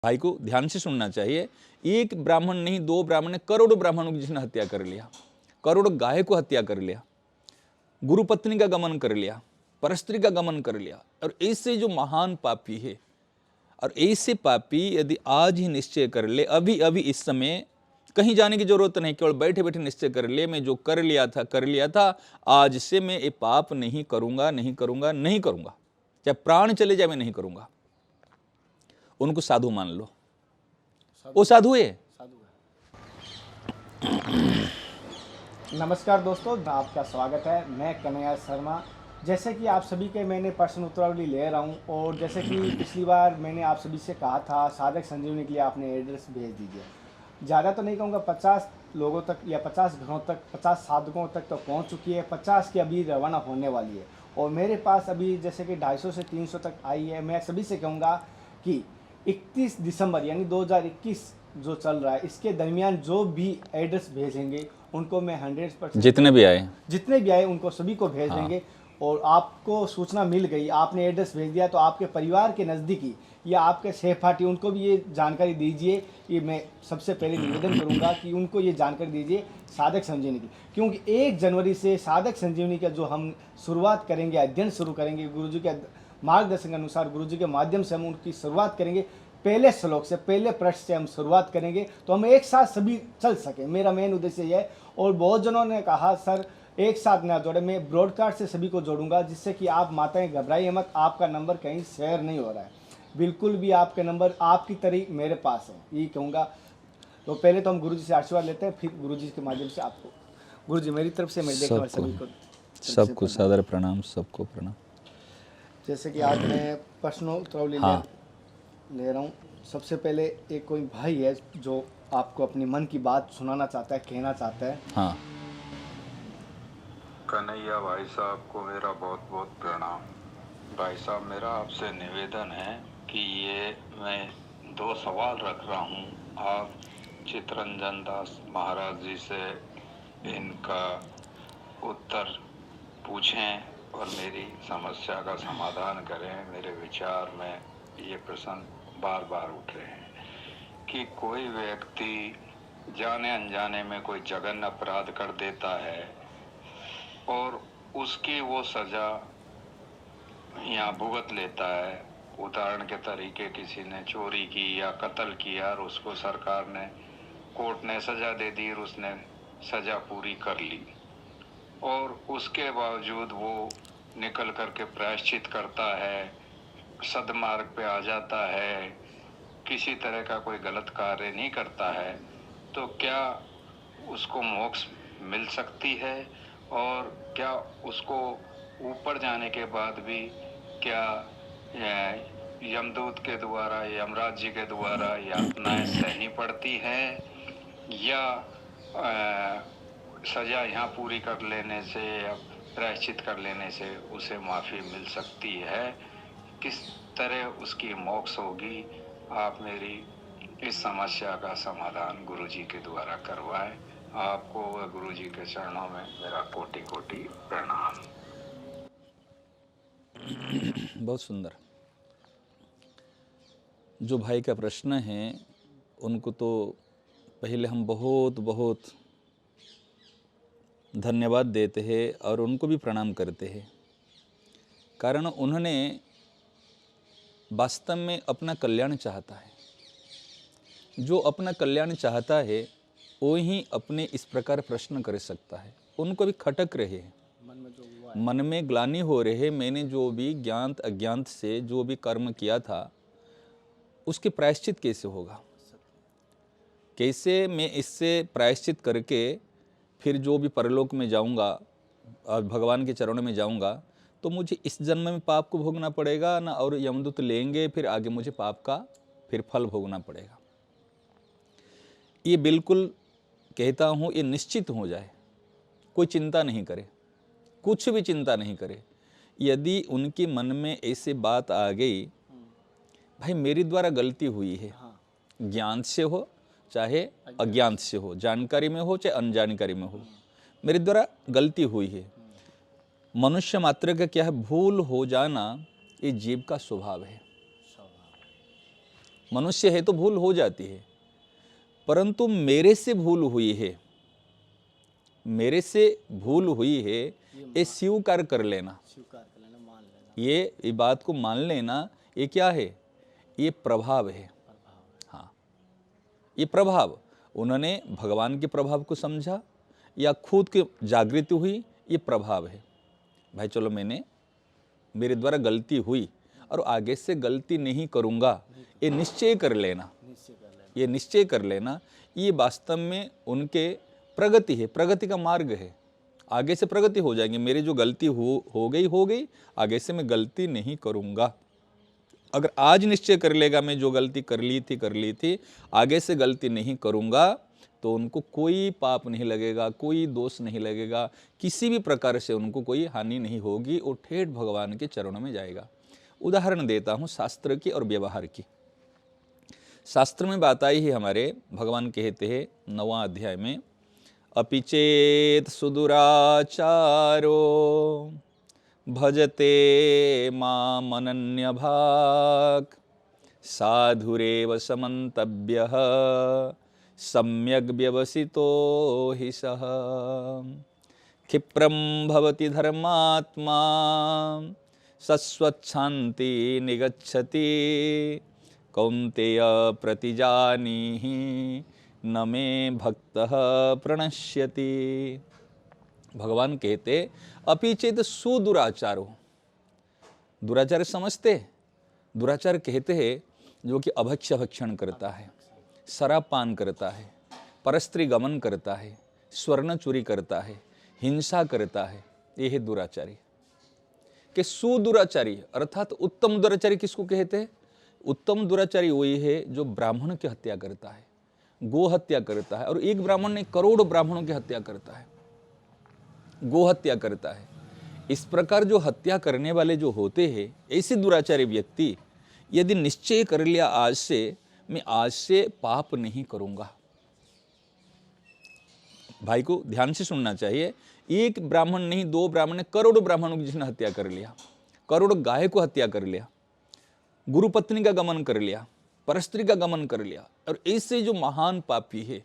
भाई को ध्यान से सुनना चाहिए। एक ब्राह्मण नहीं, दो ब्राह्मण ने, करोड़ों ब्राह्मणों की जिसने हत्या कर लिया, करोड़ों गाय को हत्या कर लिया, गुरु पत्नी का गमन कर लिया, परस्त्री का गमन कर लिया। और ऐसे जो महान पापी है, और ऐसे पापी यदि आज ही निश्चय कर ले, अभी अभी इस समय, कहीं जाने की जरूरत नहीं, केवल बैठे बैठे निश्चय कर ले, मैं जो कर लिया था, आज से मैं ये पाप नहीं करूंगा, नहीं करूंगा, नहीं करूंगा, चाहे प्राण चले जाए मैं नहीं करूंगा। उनको साधु मान लो, वो साधु है। नमस्कार दोस्तों, आपका स्वागत है। मैं कन्हैया शर्मा। जैसे कि आप सभी के मैंने प्रश्न उत्तरावली ले रहा हूं, और जैसे कि पिछली बार मैंने आप सभी से कहा था, साधक संजीवनी के लिए आपने एड्रेस भेज दीजिए। ज़्यादा तो नहीं कहूँगा, 50 लोगों तक या 50 घरों तक, 50 साधकों तक तो पहुंच चुकी है, 50 की अभी रवाना होने वाली है। और मेरे पास अभी जैसे कि 250 से 300 तक आई है। मैं सभी से कहूँगा कि 31 दिसंबर यानी 2021 जो चल रहा है, इसके दरमियान जो भी एड्रेस भेजेंगे उनको मैं 100% जितने भी आए उनको सभी को भेज देंगे। और आपको सूचना मिल गई, आपने एड्रेस भेज दिया, तो आपके परिवार के नज़दीकी या आपके सहपाठी उनको भी ये जानकारी दीजिए। ये मैं सबसे पहले निवेदन करूंगा कि उनको ये जानकारी दीजिए साधक संजीवनी की, क्योंकि 1 जनवरी से साधक संजीवनी का जो हम शुरुआत करेंगे, अध्ययन शुरू करेंगे, गुरुजी के मार्गदर्शन के अनुसार, गुरुजी के माध्यम से हम उनकी शुरुआत करेंगे। पहले श्लोक से, पहले पृष्ठ से हम शुरुआत करेंगे, तो हम एक साथ सभी चल सके। मेरा मेन उद्देश्य यह है। और बहुत जनों ने कहा सर एक साथ ना जोड़े, मैं ब्रॉडकास्ट से सभी को जोड़ूंगा, जिससे कि आप माताएं घबराइए मत, आपका नंबर कहीं शेयर नहीं हो रहा है, बिल्कुल भी आपके नंबर आपकी तरह मेरे पास है, यही कहूँगा। तो पहले तो हम गुरुजी से आशीर्वाद लेते हैं, फिर गुरुजी के माध्यम से आपको। गुरुजी मेरी तरफ से, मेरे देखने वाले सभी को सबको सादर प्रणाम, सबको प्रणाम। जैसे कि आज मैं प्रश्नोत्तरावली ले रहा हूँ। सबसे पहले एक कोई भाई है जो आपको अपनी मन की बात सुनाना चाहता है, कहना चाहता है। हाँ। कन्हैया भाई साहब को मेरा बहुत बहुत प्रणाम। भाई साहब, मेरा आपसे निवेदन है कि ये मैं 2 सवाल रख रहा हूँ, आप चित्तरंजन दास महाराज जी से इनका उत्तर पूछें और मेरी समस्या का समाधान करें। मेरे विचार में ये प्रश्न बार बार उठ रहे हैं कि कोई व्यक्ति जाने अनजाने में कोई जघन्य अपराध कर देता है और उसकी वो सजा यहाँ भुगत लेता है। उदाहरण के तरीके किसी ने चोरी की या कत्ल किया और उसको सरकार ने, कोर्ट ने सजा दे दी और उसने सजा पूरी कर ली, और उसके बावजूद वो निकल करके प्रायश्चित करता है, सद्मार्ग पे आ जाता है, किसी तरह का कोई गलत कार्य नहीं करता है, तो क्या उसको मोक्ष मिल सकती है? और क्या उसको ऊपर जाने के बाद भी क्या यमदूत के द्वारा, यमराज जी के द्वारा यातनाएं सहनी पड़ती है, या सजा यहाँ पूरी कर लेने से या प्रायश्चित कर लेने से उसे माफ़ी मिल सकती है? किस तरह उसकी मोक्ष होगी? आप मेरी इस समस्या का समाधान गुरुजी के द्वारा करवाएं। आपको व गुरुजी के चरणों में मेरा कोटि कोटि प्रणाम। बहुत सुंदर। जो भाई का प्रश्न है, उनको तो पहले हम बहुत बहुत धन्यवाद देते हैं और उनको भी प्रणाम करते हैं, कारण उन्होंने वास्तव में अपना कल्याण चाहता है। जो अपना कल्याण चाहता है वो ही अपने इस प्रकार प्रश्न कर सकता है। उनको भी खटक रहे हैं, मन में ग्लानि हो रहे है, मैंने जो भी ज्ञात अज्ञात से जो भी कर्म किया था उसके प्रायश्चित कैसे होगा, कैसे मैं इससे प्रायश्चित करके फिर जो भी परलोक में जाऊंगा और भगवान के चरणों में जाऊंगा, तो मुझे इस जन्म में पाप को भोगना पड़ेगा ना, और यमदूत लेंगे, फिर आगे मुझे पाप का फिर फल भोगना पड़ेगा। ये बिल्कुल कहता हूँ, ये निश्चित हो जाए, कोई चिंता नहीं करे, कुछ भी चिंता नहीं करे। यदि उनके मन में ऐसे बात आ गई, भाई मेरे द्वारा गलती हुई है, ज्ञान से हो चाहे अज्ञान से हो, जानकारी में हो चाहे अनजानकारी में हो, मेरे द्वारा गलती हुई है। मनुष्य मात्र का क्या है, भूल हो जाना ये जीव का स्वभाव है। मनुष्य है तो भूल हो जाती है, परंतु मेरे से भूल हुई है, मेरे से भूल हुई है, ये स्वीकार कर लेना, स्वीकार कर लेना, मान लेना, ये बात को मान लेना, ये क्या है? ये प्रभाव है। हाँ, ये प्रभाव, उन्होंने भगवान के प्रभाव को समझा या खुद की जागृति हुई, ये प्रभाव है। भाई चलो, मेरे द्वारा गलती हुई और आगे से गलती नहीं करूँगा, ये निश्चय कर लेना, ये निश्चय कर लेना, ये वास्तव में उनके प्रगति है, प्रगति का मार्ग है। आगे से प्रगति हो जाएंगे, मेरी जो गलती हो गई, आगे से मैं गलती नहीं करूँगा। अगर आज निश्चय कर लेगा मैं जो गलती कर ली थी, आगे से गलती नहीं करूँगा, तो उनको कोई पाप नहीं लगेगा, कोई दोष नहीं लगेगा, किसी भी प्रकार से उनको कोई हानि नहीं होगी और ठेठ भगवान के चरणों में जाएगा। उदाहरण देता हूँ शास्त्र की और व्यवहार की। शास्त्र में बात आई है हमारे, भगवान कहते हैं 9वां अध्याय में, अपि चेत सुदुराचारो भजते माम अनन्य भाग साधुरेव समन्तव्यः सम्यग् व्यवसितो हि सः क्षिप्रं भवति धर्मात्मा सस्वच्छान्ति निगच्छति कौन्तेय प्रतिजानीहि न मे भक्तः प्रणश्यति। भगवान कहते अपि चेत सुदुराचारो, दुराचार समझते? दुराचार कहते हैं जो कि अभक्ष्य भक्षण करता है, शराब पान करता है, परस्त्री गमन करता है, स्वर्ण चोरी करता है, हिंसा करता है, ये है दुराचारी। कि सुदुराचारी अर्थात उत्तम दुराचारी किसको कहते हैं? उत्तम दुराचारी वही है जो ब्राह्मण की हत्या करता है, गो हत्या करता है, और एक ब्राह्मण नहीं करोड़ों ब्राह्मणों की हत्या करता है, गो हत्या करता है। इस प्रकार जो हत्या करने वाले जो होते हैं, ऐसे दुराचारी व्यक्ति यदि निश्चय कर लिया आज से, मैं आज से पाप नहीं करूंगा। भाई को ध्यान से सुनना चाहिए, एक ब्राह्मण नहीं, 2 ब्राह्मण ने, करोड़ों ब्राह्मणों की जिसने हत्या कर लिया, करोड़ों गाय को हत्या कर लिया, गुरु पत्नी का गमन कर लिया, परस्त्री का गमन कर लिया, और ऐसे जो महान पापी है,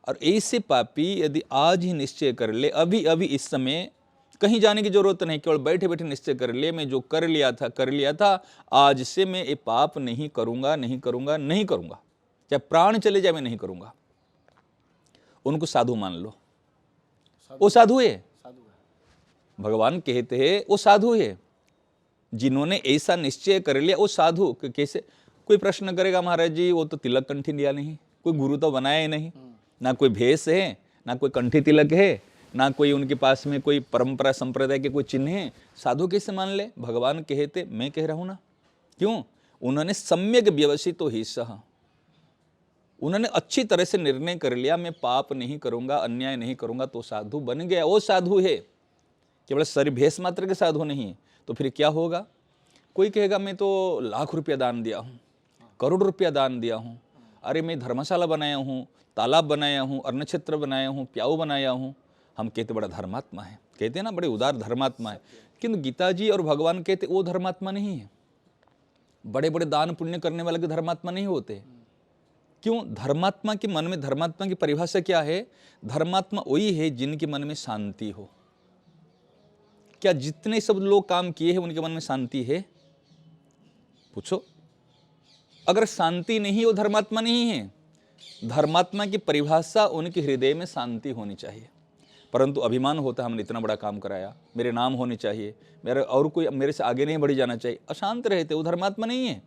और ऐसे पापी यदि आज ही निश्चय कर ले, अभी अभी इस समय कहीं जाने की जरूरत नहीं, केवल बैठे बैठे निश्चय कर ले, मैं जो कर लिया था, आज से मैं ये पाप नहीं करूंगा, चाहे प्राण चले जाए मैं नहीं करूंगा। उनको साधु मान लो, वो साधु है। भगवान कहते हैं वो साधु है, जिन्होंने ऐसा निश्चय कर लिया वो साधु। कैसे? कोई प्रश्न करेगा महाराज जी वो तो तिलक कंठी लिया नहीं, कोई गुरु तो बनाया ही नहीं, ना कोई भेष है, ना कोई कंठी तिलक है, ना कोई उनके पास में कोई परंपरा संप्रदाय के कोई चिन्ह है, साधु कैसे मान ले? भगवान कहते, मैं कह रहा हूं ना, क्यों? उन्होंने सम्यक व्यवसितो हि सः, उन्होंने अच्छी तरह से निर्णय कर लिया मैं पाप नहीं करूंगा, अन्याय नहीं करूंगा, तो साधु बन गया। वो साधु है, केवल शरीर भेष मात्र के साधु नहीं। तो फिर क्या होगा? कोई कहेगा मैं तो लाख रुपया दान दिया हूँ, करोड़ रुपया दान दिया हूँ, अरे मैं धर्मशाला बनाया हूँ, तालाब बनाया हूँ, अन्न क्षेत्र बनाया हूँ, प्याऊ बनाया हूँ। हम कहते बड़ा धर्मात्मा है, कहते हैं ना बड़े उदार धर्मात्मा है, किंतु गीता जी और भगवान कहते वो धर्मात्मा नहीं है। बड़े बड़े दान पुण्य करने वाले के धर्मात्मा नहीं होते। क्यों? धर्मात्मा के मन में, धर्मात्मा की परिभाषा क्या है? धर्मात्मा वही है जिनके मन में शांति हो। क्या जितने सब लोग काम किए हैं उनके मन में शांति है? पूछो। अगर शांति नहीं, वो धर्मात्मा नहीं है। धर्मात्मा की परिभाषा उनके हृदय में शांति होनी चाहिए। परंतु अभिमान होता है, हमने इतना बड़ा काम कराया, मेरे नाम होने चाहिए, मेरा और कोई मेरे से आगे नहीं बढ़ जाना चाहिए, अशांत रहते, वो धर्मात्मा नहीं है।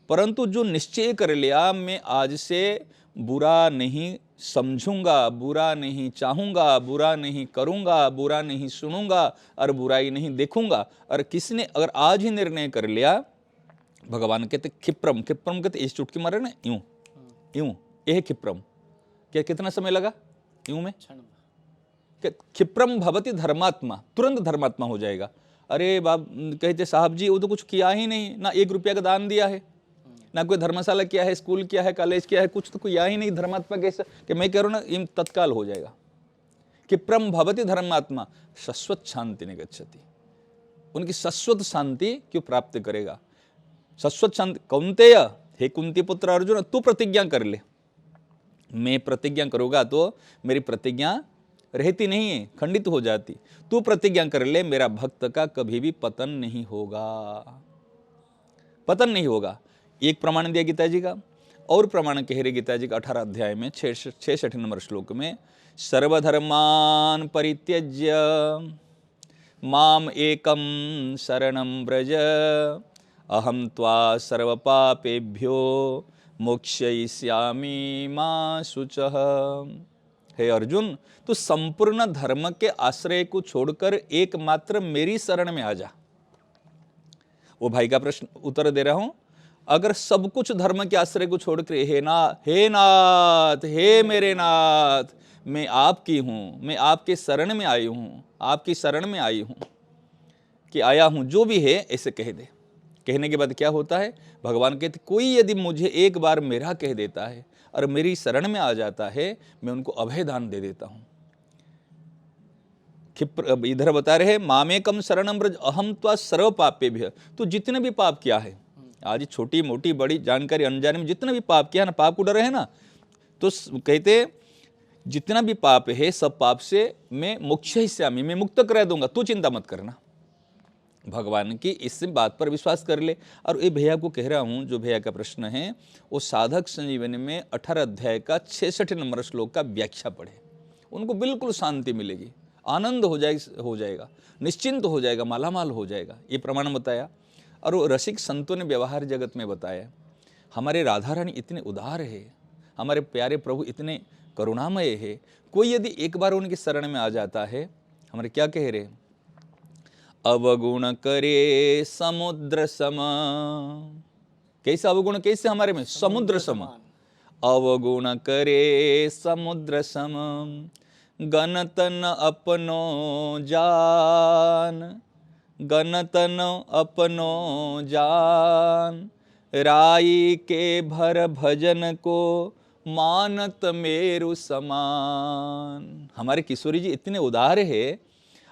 परंतु जो निश्चय कर लिया मैं आज से बुरा नहीं समझूंगा, बुरा नहीं चाहूंगा, बुरा नहीं करूंगा, बुरा नहीं सुनूंगा और बुराई नहीं देखूंगा, और किसने अगर आज ही निर्णय कर लिया, भगवान कहते क्षिप्रम, क्षिप्रम कहते इस चुटकी मारे ना, यूं यूं, यह क्षिप्रम। क्या कितना समय लगा? यूं में क्षिप्रम भवति धर्मात्मा, तुरंत धर्मात्मा हो जाएगा। अरे बाप कहते साहब जी वो तो कुछ किया ही नहीं, ना 1 रुपया का दान दिया है, ना कोई धर्मशाला किया है, स्कूल किया है, कॉलेज किया है, कुछ तो किया ही नहीं। धर्मात्मा कैसे? कि मैं कह रहा हूं ना, ये तत्काल हो जाएगा। क्षिप्रम भवति धर्मात्मा शाश्वत शांति निगच्छति, उनकी शाश्वत शांति क्यों प्राप्त करेगा? शाश्वत शांति कौन्तेय हे कुंती पुत्र अर्जुन, तू प्रतिज्ञा कर ले। मैं प्रतिज्ञा करूँगा तो मेरी प्रतिज्ञा रहती नहीं है, खंडित हो जाती। तू प्रतिज्ञा कर ले, मेरा भक्त का कभी भी पतन नहीं होगा, पतन नहीं होगा। एक प्रमाण दिया गीता जी का, और प्रमाण कह रहे गीता जी का 18 अध्याय में 66 नंबर श्लोक में, सर्वधर्मान परित्यज्य माम एकम शरणं व्रज अहम त्वा सर्वपापेभ्यो मोक्षयिष्यामि मा शुचः। हे अर्जुन, तू संपूर्ण धर्म के आश्रय को छोड़कर एकमात्र मेरी शरण में आ जा। वो भाई का प्रश्न उत्तर दे रहा हूं, अगर सब कुछ धर्म के आश्रय को छोड़कर हे नाथ, हे मेरे नाथ, मैं आपकी हूं, मैं आपके शरण में आई हूं, आपकी शरण में आई हूं कि आया हूं, जो भी है ऐसे कह दे। कहने के बाद क्या होता है, भगवान कहते कोई यदि मुझे एक बार मेरा कह देता है और मेरी शरण में आ जाता है, मैं उनको अभय दान दे देता हूं। इधर बता रहे मामेकम शरणम व्रज अहम त्वा सर्व पापेभ्य, तो जितने भी पाप किया है, आज छोटी मोटी बड़ी जानकारी अनजाने में जितना भी पाप किया ना, पाप को डर है ना, तो कहते जितना भी पाप है सब पाप से मैं मोक्षयिष्यामि, मैं मुक्त करा दूंगा, तू चिंता मत करना। भगवान की इस बात पर विश्वास कर ले। और ये भैया को कह रहा हूँ, जो भैया का प्रश्न है वो साधक संजीवनी में 18 अध्याय का 66 नंबर श्लोक का व्याख्या पढ़े, उनको बिल्कुल शांति मिलेगी, आनंद हो जाएगा, निश्चिंत हो जाएगा, मालामाल हो जाएगा। ये प्रमाण बताया। और वो रसिक संतों ने व्यवहार जगत में बताया, हमारे राधा रानी इतने उदार है, हमारे प्यारे प्रभु इतने करुणामय है, कोई यदि एक बार उनकी शरण में आ जाता है, हमारे क्या कह रहे, अवगुण करे समुद्र सम। कैसे अवगुण, कैसे हमारे में समुद्र सम, अवगुण करे समुद्र सम, गणतन अपनो जान, गणतन अपनो जान, राई के भर भजन को मानत मेरु समान। हमारे किशोरी जी इतने उदार है,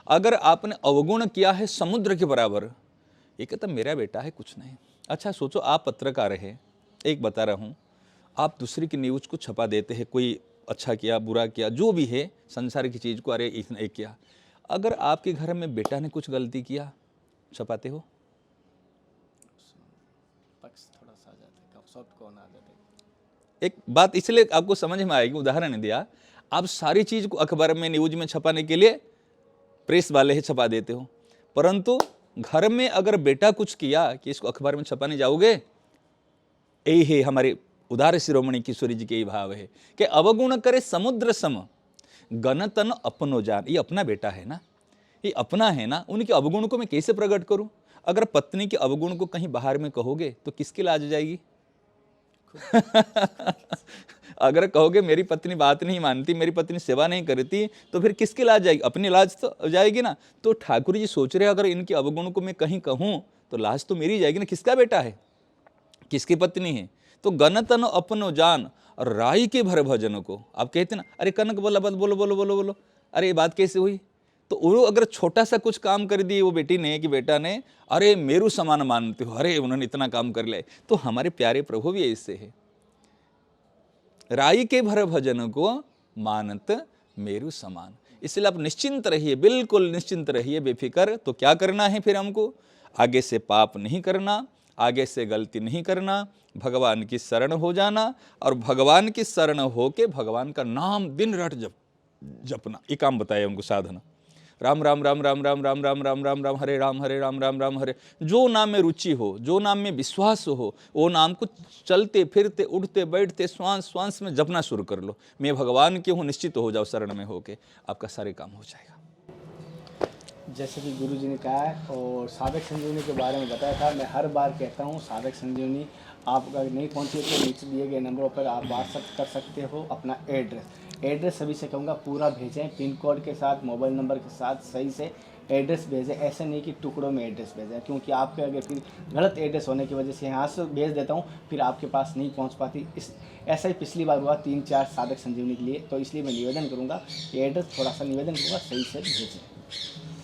अगर आपने अवगुण किया है समुद्र के बराबर, ये कहता मेरा बेटा है कुछ नहीं। अच्छा सोचो, आप पत्रकार है, एक बता रहा हूँ, आप दूसरी की न्यूज़ को छपा देते हैं, कोई अच्छा किया बुरा किया जो भी है संसार की चीज़ को, अरे इसने किया। अगर आपके घर में बेटा ने कुछ गलती किया, छपाते हो? पक्ष थोड़ा सा आ जाता है, सॉफ्ट कौन आ जाता है। एक बात इसलिए आपको समझ में आएगी, उदाहरण दिया, आप सारी चीज़ को अखबार में न्यूज में छपाने के लिए प्रेस वाले ही छपा देते हो, परंतु घर में अगर बेटा कुछ किया कि इसको अखबार में छपाने जाओगे, यही है हमारे उदार शिरोमणि किशोरी जी के ही भाव है कि अवगुण करे समुद्र सम, गणतन अपनो जान। ये अपना बेटा है ना, ये अपना है ना, उनके अवगुण को मैं कैसे प्रकट करूं? अगर पत्नी के अवगुण को कहीं बाहर में कहोगे तो किसकी लाज जाएगी? अगर कहोगे मेरी पत्नी बात नहीं मानती, मेरी पत्नी सेवा नहीं करती, तो फिर किसकी लाज जाएगी? अपनी लाज तो जाएगी ना। तो ठाकुर जी सोच रहे अगर इनके अवगुण को मैं कहीं कहूँ तो लाज तो मेरी जाएगी ना। किसका बेटा है, किसकी पत्नी है? तो गणतन अपनो जान और राई के भर भजन को आप कहते ना, अरे कनक बोला बस बोलो बोलो बोलो बोलो, अरे ये बात कैसे हुई? तो वो अगर छोटा सा कुछ काम कर दी वो बेटी ने कि बेटा ने, अरे मेरू समान मानते हो, अरे उन्होंने इतना काम कर लिया। तो हमारे प्यारे प्रभु भी ऐसे है, राई के भर भजन को मानत मेरू समान। इसलिए आप निश्चिंत रहिए, बिल्कुल निश्चिंत रहिए, बेफिक्र। तो क्या करना है फिर हमको? आगे से पाप नहीं करना, आगे से गलती नहीं करना, भगवान की शरण हो जाना और भगवान की शरण होके भगवान का नाम दिन रात जपना। ये काम बताया उनको साधना। राम राम राम राम राम राम राम राम राम राम हरे राम राम राम हरे। जो नाम में रुचि हो, जो नाम में विश्वास हो, वो नाम को चलते फिरते उठते बैठते श्वास श्वास में जपना शुरू कर लो। मैं भगवान की हूँ, निश्चित हो जाओ शरण में होके, आपका सारे काम हो जाएगा। जैसे कि गुरु जी ने कहा है और साधक संजीवनी के बारे में बताया था, मैं हर बार कहता हूँ साधक संजीवनी आप अगर नहीं पहुँची तो नीचे दिए गए नंबरों पर आप व्हाट्सअप कर सकते हो अपना एड्रेस सभी से कहूँगा पूरा भेजें, पिन कोड के साथ, मोबाइल नंबर के साथ सही से एड्रेस भेजें। ऐसे नहीं कि टुकड़ों में एड्रेस भेजें, क्योंकि आपके अगर फिर गलत एड्रेस होने की वजह से यहाँ से भेज देता हूँ फिर आपके पास नहीं पहुँच पाती। ऐसा ही पिछली बार हुआ 3-4 साधक संजीवनी के लिए। तो इसलिए मैं निवेदन करूँगा कि एड्रेस थोड़ा सा निवेदन करूँगा सही से भेजें।